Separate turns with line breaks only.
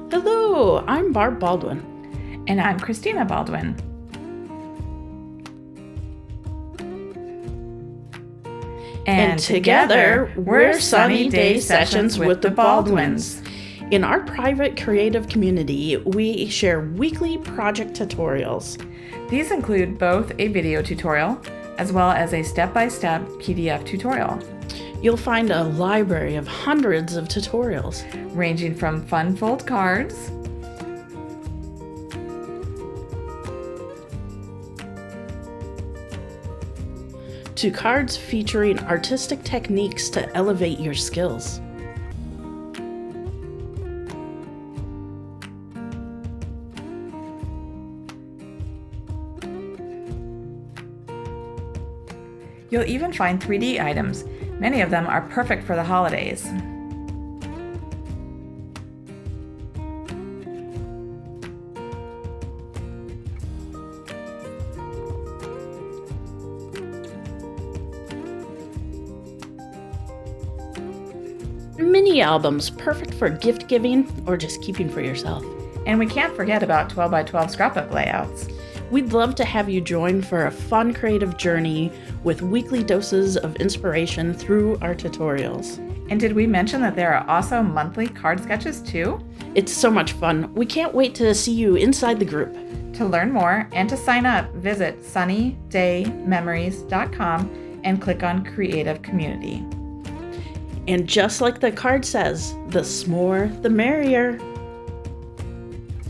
Hello, I'm Barb Baldwin.
And I'm Kristina Baldwin.
And together, we're SunnyDay Sessions with the Baldwins. In our private creative community, we share weekly project tutorials.
These include both a video tutorial as well as a step-by-step PDF tutorial.
You'll find a library of hundreds of tutorials,
ranging from fun fold cards
to cards featuring artistic techniques to elevate your skills.
You'll even find 3D items. Many of them are perfect for the holidays.
Mini albums, perfect for gift giving or just keeping for yourself.
And we can't forget about 12x12 scrapbook layouts.
We'd love to have you join for a fun creative journey with weekly doses of inspiration through our tutorials.
And did we mention that there are also monthly card sketches too?
It's so much fun. We can't wait to see you inside the group.
To learn more and to sign up, visit sunnydaymemories.com and click on Creative Community.
And just like the card says, the s'more, the merrier.